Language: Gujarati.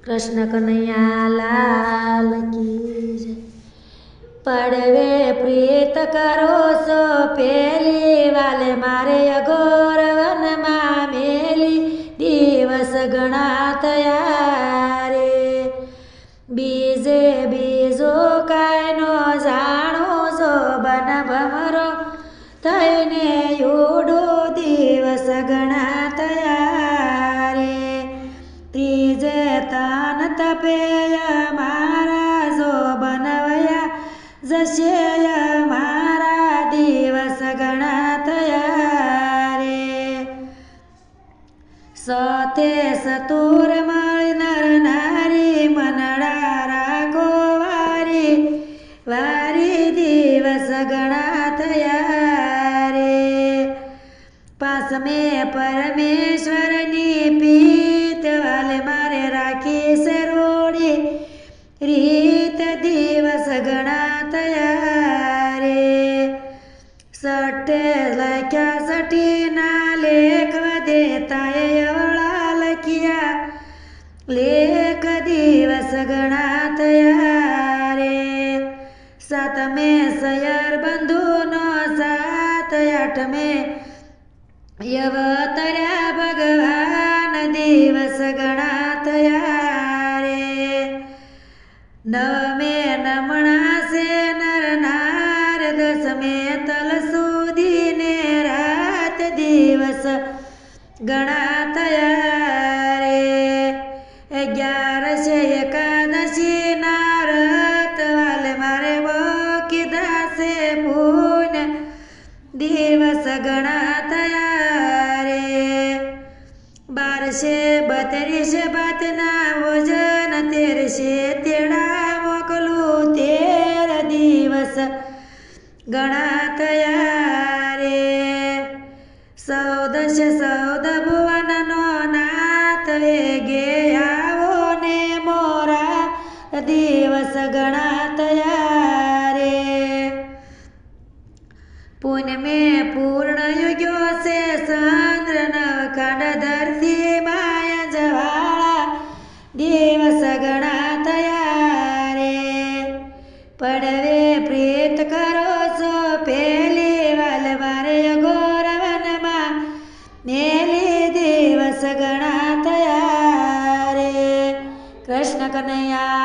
कृष्ण कन्हैया लाल की जय। પડવે પ્રીત કરો સો પેલી વાલે મારે અઘોર વનમાં મેલી દિવસ ઘણા થયા રે બીજે બીજો કાંઈ નો જાણો જો બન ભમરો થઈને યુડો દિવસ ઘણા થયા રે ત્રીજે તાન તપેય મારા જો બનવયા જશે મારા દિવસ ઘણા થયા રે સતે સતુર મળી નર નારી મનડા રાખો વારી વારી દિવસ ઘણા થયા રે પાસમે પરમેશ્વરની પીત વાલે મારે રાખી સરોડી રીત દિવસ ઘણા થયા રે સટે લખ્યા સટીના લેખ વધેતાએ અવળા લખ્યા લેખ દિવસ ઘણા થયા રે સાતમે સયર બંધુનો સાત આઠમે યવતર્યા ભગવાન દિવસ ઘણા થયા રે નવમે નમણા સે નર નાર દસમે તલ સુધીને રાત દિવસ ઘણા થયા રે 11 છે એકાદશી ના રત વાલે મારે કીધા છે પૂન દિવસ ઘણા થયા રે 12 છે 32 બાતના ભોજન 13 છે તેડા મોકલું 13 દિવસ ઘણા થયા રે 14 છે 14 ભુવનનો નાથ વેગે આવો ને મોરા દિવસ ઘણા થયા રે પૂનમે પૂર્ણ યુગ્યો છે ચંદ્ર નવખંડ ધરતી માય જવાળા દિવસ ઘણા થયા રે પડવે પ્રીત કરો છો પેલી વાલ મારે અઘોર વનમાં મેલી દિવસ ઘણા થયા રે કૃષ્ણ કનૈયા